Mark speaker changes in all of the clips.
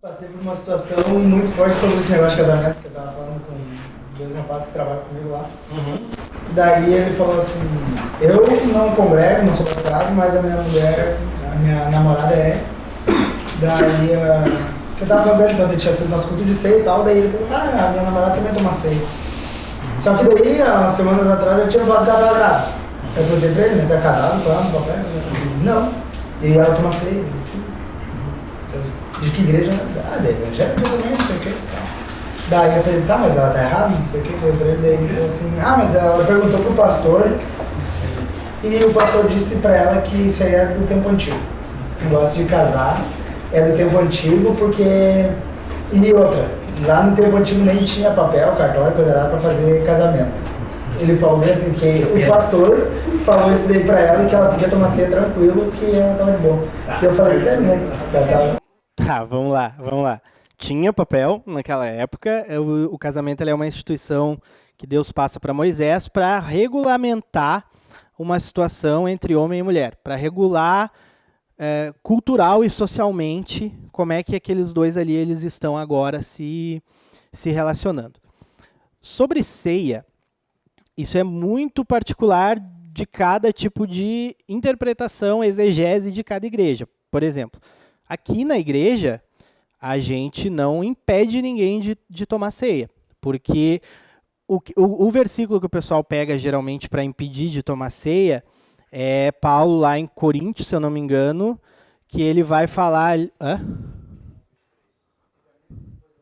Speaker 1: Passei por uma situação muito forte sobre esse negócio de casamento, que eu tava falando com os dois rapazes que trabalham comigo lá. Daí ele falou assim, eu não congrego, não sou batizado, mas a minha mulher, a minha namorada é. Daí, que eu tava falando pra ele quando ele tinha sido nosso culto de ceia e tal, daí ele falou, a minha namorada também toma ceia. Só que daí, há umas semanas atrás, eu tinha falado que ela tava grávida. Eu perguntei pra ele, né, tá casado, claro, no papel? Não. E ela toma ceia, ele disse, sim. De que igreja? Da evangélica também, não sei o que. Daí eu falei, tá, mas ela tá errada, não sei o que. Eu falei pra ele, daí ele falou assim, mas ela perguntou pro pastor e o pastor disse pra ela que isso aí é do tempo antigo. Esse negócio de casar é do tempo antigo porque... E outra, lá no tempo antigo nem tinha papel, cartório, coisa nada pra fazer casamento. Ele falou bem assim, que o pastor falou isso daí pra ela e que ela podia tomar ceia tranquilo, que ela tava de boa. E eu falei pra ele, né, que ela tava...
Speaker 2: Tá, vamos lá. Tinha papel naquela época, o casamento ele é uma instituição que Deus passa para Moisés para regulamentar uma situação entre homem e mulher, para regular cultural e socialmente como é que aqueles dois ali eles estão agora se relacionando. Sobre ceia, isso é muito particular de cada tipo de interpretação, exegese de cada igreja. Por exemplo, aqui na igreja, a gente não impede ninguém de tomar ceia, porque o versículo que o pessoal pega geralmente para impedir de tomar ceia é Paulo lá em Coríntios, se eu não me engano, que ele vai falar...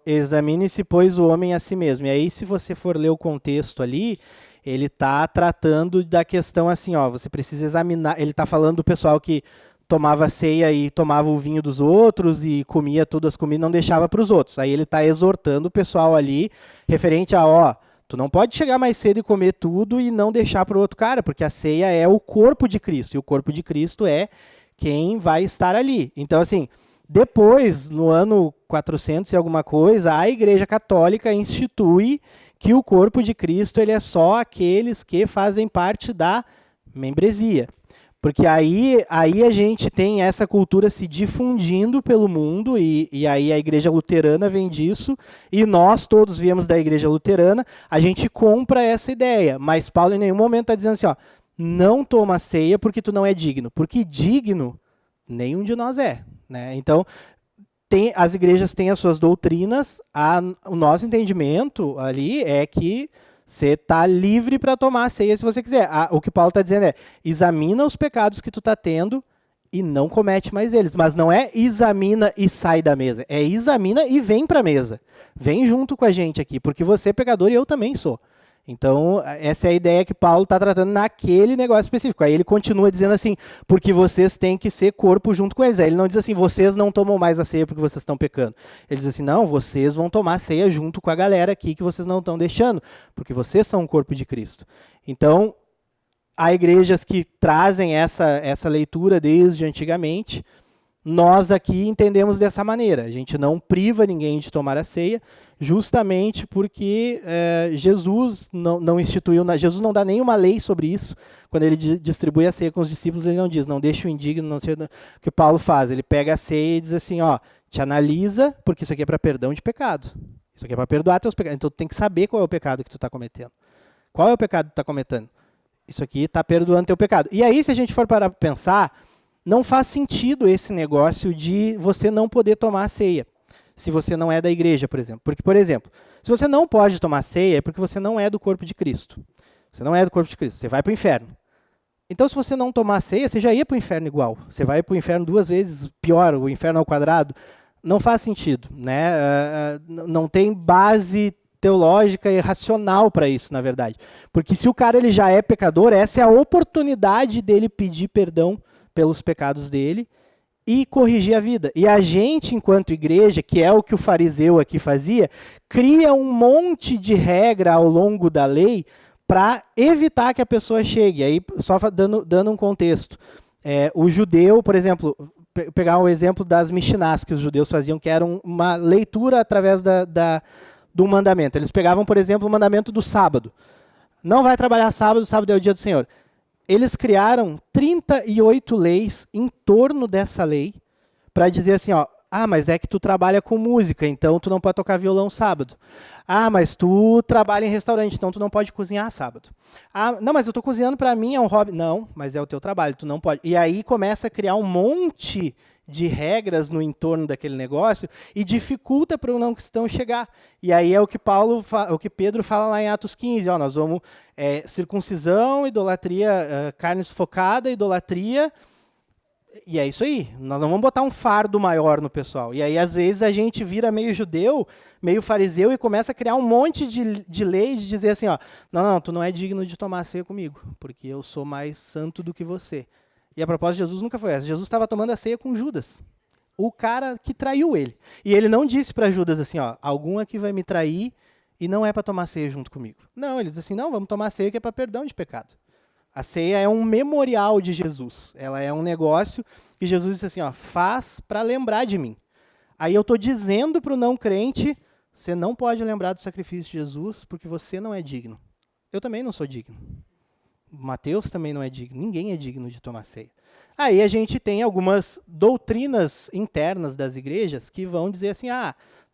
Speaker 2: Examine-se, pois, o homem a si mesmo. E aí, se você for ler o contexto ali, ele está tratando da questão assim, você precisa examinar... Ele está falando do pessoal que tomava ceia e tomava o vinho dos outros e comia todas as comidas e não deixava para os outros. Aí ele está exortando o pessoal ali, referente a, tu não pode chegar mais cedo e comer tudo e não deixar para o outro cara, porque a ceia é o corpo de Cristo, e o corpo de Cristo é quem vai estar ali. Então, assim, depois, no ano 400 e alguma coisa, a Igreja Católica institui que o corpo de Cristo ele é só aqueles que fazem parte da membresia. Porque aí a gente tem essa cultura se difundindo pelo mundo, e aí a igreja luterana vem disso, e nós todos viemos da igreja luterana, a gente compra essa ideia. Mas Paulo em nenhum momento está dizendo assim, não toma ceia porque tu não é digno. Porque digno, nenhum de nós é. Né? Então, as igrejas têm as suas doutrinas, o nosso entendimento ali é que você está livre para tomar a ceia se você quiser. O que Paulo está dizendo é, examina os pecados que tu está tendo e não comete mais eles. Mas não é examina e sai da mesa. É examina e vem para a mesa. Vem junto com a gente aqui, porque você é pecador e eu também sou. Então, essa é a ideia que Paulo está tratando naquele negócio específico. Aí ele continua dizendo assim, porque vocês têm que ser corpo junto com eles. Aí ele não diz assim, vocês não tomam mais a ceia porque vocês estão pecando. Ele diz assim, não, vocês vão tomar a ceia junto com a galera aqui que vocês não estão deixando, porque vocês são o corpo de Cristo. Então, há igrejas que trazem essa leitura desde antigamente. Nós aqui entendemos dessa maneira. A gente não priva ninguém de tomar a ceia, justamente porque Jesus não instituiu, Jesus não dá nenhuma lei sobre isso. Quando ele distribui a ceia com os discípulos, ele não diz, não deixa o indigno, não seja... O que Paulo faz? Ele pega a ceia e diz assim, te analisa, porque isso aqui é para perdão de pecado. Isso aqui é para perdoar teus pecados. Então tu tem que saber qual é o pecado que tu está cometendo. Qual é o pecado que tu está cometendo? Isso aqui está perdoando teu pecado. E aí, se a gente for parar para pensar, não faz sentido esse negócio de você não poder tomar a ceia, se você não é da igreja, por exemplo. Porque, por exemplo, se você não pode tomar ceia, é porque você não é do corpo de Cristo. Você não é do corpo de Cristo, você vai para o inferno. Então, se você não tomar ceia, você já ia para o inferno igual. Você vai para o inferno 2 vezes pior, o inferno ao quadrado. Não faz sentido. Né? Não tem base teológica e racional para isso, na verdade. Porque se o cara ele já é pecador, essa é a oportunidade dele pedir perdão pelos pecados dele e corrigir a vida. E a gente, enquanto igreja, que é o que o fariseu aqui fazia, cria um monte de regra ao longo da lei para evitar que a pessoa chegue. Aí, só dando um contexto. O judeu, por exemplo, pegar o exemplo das Mishnás que os judeus faziam, que era uma leitura através do mandamento. Eles pegavam, por exemplo, o mandamento do sábado. Não vai trabalhar sábado, sábado é o dia do Senhor. Eles criaram 38 leis em torno dessa lei para dizer assim, Ah, mas é que tu trabalha com música, então tu não pode tocar violão sábado. Ah, mas tu trabalha em restaurante, então tu não pode cozinhar sábado. Ah, não, mas eu estou cozinhando para mim, é um hobby. Não, mas é o teu trabalho, tu não pode. E aí começa a criar um monte de regras no entorno daquele negócio e dificulta para o não cristão chegar. E aí é o que o que Pedro fala lá em Atos 15, ó, nós vamos circuncisão, idolatria, carne sufocada, idolatria. E é isso aí, nós não vamos botar um fardo maior no pessoal. E aí, às vezes, a gente vira meio judeu, meio fariseu e começa a criar um monte de leis, de dizer assim, ó, não, tu não é digno de tomar ceia comigo, porque eu sou mais santo do que você. E a proposta de Jesus nunca foi essa. Jesus estava tomando a ceia com Judas, o cara que traiu ele. E ele não disse para Judas assim, ó, algum aqui vai me trair e não é para tomar ceia junto comigo. Não, ele disse assim, não, vamos tomar ceia que é para perdão de pecado. A ceia é um memorial de Jesus. Ela é um negócio que Jesus disse assim, ó, faz para lembrar de mim. Aí eu estou dizendo para o não crente, você não pode lembrar do sacrifício de Jesus porque você não é digno. Eu também não sou digno. Mateus também não é digno. Ninguém é digno de tomar ceia. Aí a gente tem algumas doutrinas internas das igrejas que vão dizer assim,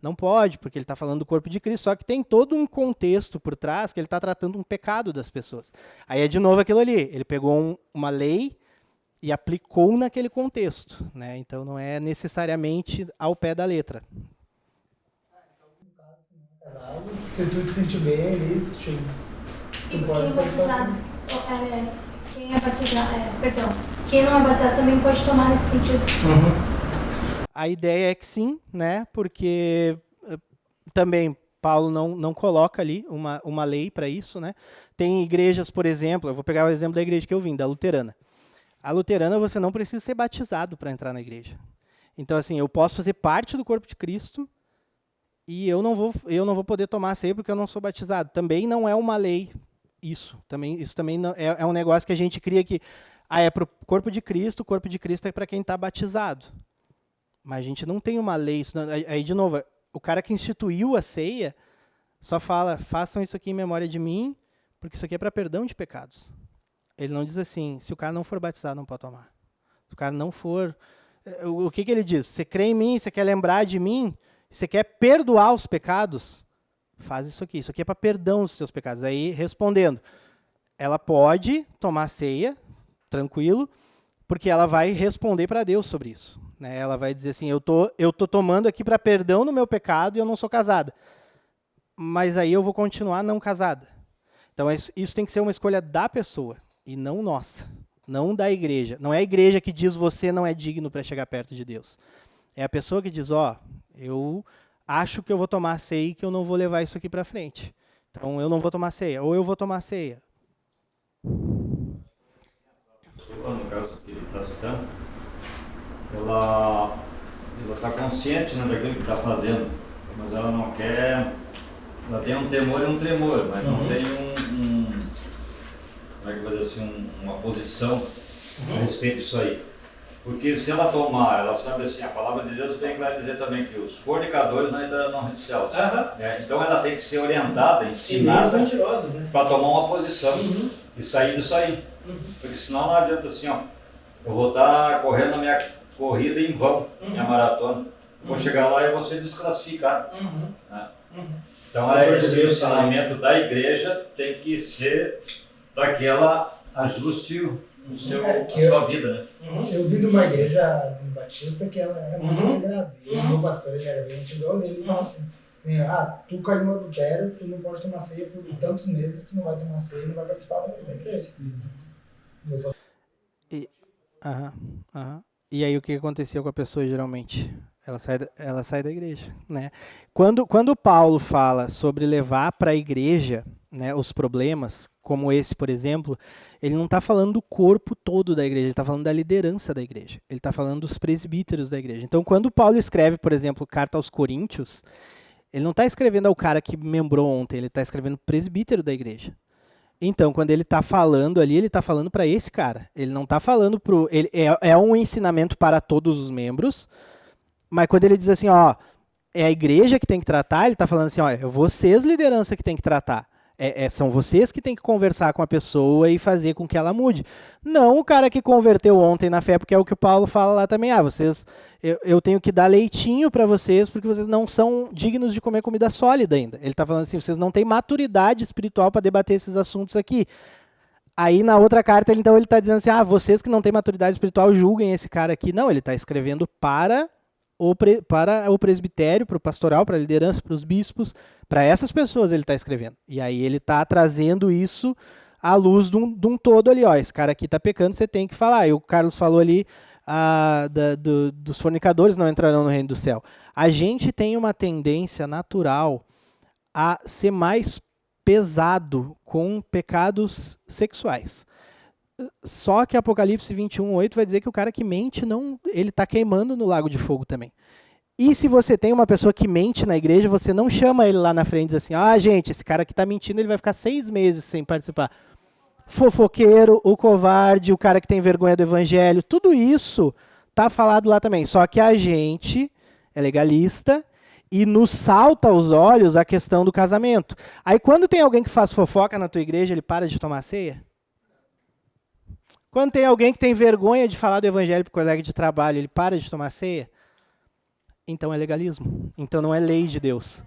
Speaker 2: não pode, porque ele está falando do corpo de Cristo, só que tem todo um contexto por trás que ele está tratando um pecado das pessoas. Aí é de novo aquilo ali, ele pegou uma lei e aplicou naquele contexto, né? Então não é necessariamente ao pé da letra.
Speaker 1: Se tu se sentir bem ali, tu pode participar.
Speaker 3: Quem não é batizado também pode tomar nesse sentido.
Speaker 2: A ideia é que sim, né? Porque também Paulo não coloca ali uma lei para isso, né? Tem igrejas, por exemplo, eu vou pegar o exemplo da igreja que eu vim, da luterana. A luterana você não precisa ser batizado para entrar na igreja. Então assim, eu posso fazer parte do corpo de Cristo e eu não vou poder tomar a ceia porque eu não sou batizado. Também não é uma lei isso também não, é um negócio que a gente cria que é para o corpo de Cristo é para quem está batizado. Mas a gente não tem uma lei. Aí, de novo, o cara que instituiu a ceia só fala, façam isso aqui em memória de mim, porque isso aqui é para perdão de pecados. Ele não diz assim, se o cara não for batizado, não pode tomar. Se o cara não for... O que ele diz? Você crê em mim, você quer lembrar de mim, você quer perdoar os pecados, faz isso aqui. Isso aqui é para perdão dos seus pecados. Aí, respondendo, ela pode tomar ceia, tranquilo, porque ela vai responder para Deus sobre isso. Né? Ela vai dizer assim, eu tô tomando aqui para perdão no meu pecado e eu não sou casada. Mas aí eu vou continuar não casada. Então isso tem que ser uma escolha da pessoa e não nossa, não da igreja. Não é a igreja que diz você não é digno para chegar perto de Deus. É a pessoa que diz, eu acho que eu vou tomar ceia e que eu não vou levar isso aqui para frente. Então eu não vou tomar ceia, ou eu vou tomar ceia.
Speaker 4: No caso que ele está citando, ela está consciente, né, daquilo que está fazendo, mas ela não quer, ela tem um temor e um tremor, mas não tem como é que eu vou dizer assim, uma posição a respeito disso aí. Porque se ela tomar, ela sabe assim, a palavra de Deus vem claro dizer também que os fornicadores não entrarão no reino dos céus. Então ela tem que ser orientada, ensinada,
Speaker 1: né?
Speaker 4: para tomar uma posição e sair disso aí. Porque senão não adianta assim, eu vou estar correndo a minha corrida em vão, minha maratona. Vou chegar lá e vou ser desclassificado. Né? Então esse ensinamento da igreja tem que ser para que ela ajuste a sua vida. Né?
Speaker 1: Eu vim de uma igreja batista que ela era muito sagrada. E o meu pastor, ele era bem antigo, ele falava assim, tu caiu no adultério, tu não pode tomar ceia por tantos meses, tu não vai tomar ceia e não vai participar da igreja.
Speaker 2: E aí o que aconteceu com a pessoa geralmente? Ela sai da igreja, né? Quando Paulo fala sobre levar para a igreja, né, os problemas, como esse, por exemplo, ele não está falando do corpo todo da igreja, ele está falando da liderança da igreja. Ele está falando dos presbíteros da igreja. Então, quando Paulo escreve, por exemplo, carta aos Coríntios, ele não está escrevendo ao cara que membrou ontem, ele está escrevendo presbítero da igreja. Então, quando ele está falando ali, ele está falando para esse cara. Ele não está falando para é um ensinamento para todos os membros, mas quando ele diz assim, é a igreja que tem que tratar, ele está falando assim, é vocês, liderança, que tem que tratar. São vocês que têm que conversar com a pessoa e fazer com que ela mude. Não o cara que converteu ontem na fé, porque é o que o Paulo fala lá também. Eu tenho que dar leitinho para vocês, porque vocês não são dignos de comer comida sólida ainda. Ele está falando assim, vocês não têm maturidade espiritual para debater esses assuntos aqui. Aí na outra carta, ele está dizendo assim, vocês que não têm maturidade espiritual julguem esse cara aqui. Não, ele está escrevendo para o presbitério, para o pastoral, para a liderança, para os bispos, para essas pessoas ele está escrevendo. E aí ele está trazendo isso à luz de um todo ali. Ó, esse cara aqui está pecando, você tem que falar. E o Carlos falou ali dos fornicadores não entrarão no reino do céu. A gente tem uma tendência natural a ser mais pesado com pecados sexuais. Só que Apocalipse 21:8 vai dizer que o cara que mente, ele está queimando no lago de fogo também. E se você tem uma pessoa que mente na igreja, você não chama ele lá na frente e diz assim, gente, esse cara que está mentindo, ele vai ficar 6 meses sem participar. Fofoqueiro, o covarde, o cara que tem vergonha do evangelho, tudo isso está falado lá também. Só que a gente é legalista e nos salta aos olhos a questão do casamento. Aí quando tem alguém que faz fofoca na tua igreja, ele para de tomar ceia? Quando tem alguém que tem vergonha de falar do evangelho para o colega de trabalho, ele para de tomar ceia? Então é legalismo. Então não é lei de Deus.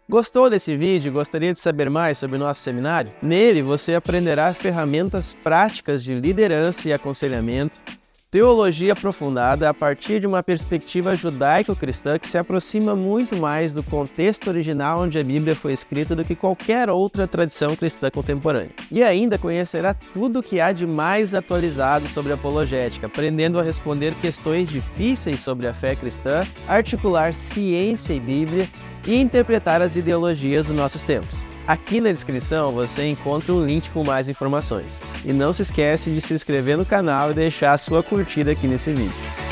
Speaker 5: Gostou desse vídeo e gostaria de saber mais sobre o nosso seminário? Nele você aprenderá ferramentas práticas de liderança e aconselhamento, teologia aprofundada a partir de uma perspectiva judaico-cristã que se aproxima muito mais do contexto original onde a Bíblia foi escrita do que qualquer outra tradição cristã contemporânea. E ainda conhecerá tudo o que há de mais atualizado sobre apologética, aprendendo a responder questões difíceis sobre a fé cristã, articular ciência e Bíblia e interpretar as ideologias dos nossos tempos. Aqui na descrição você encontra um link com mais informações. E não se esquece de se inscrever no canal e deixar a sua curtida aqui nesse vídeo.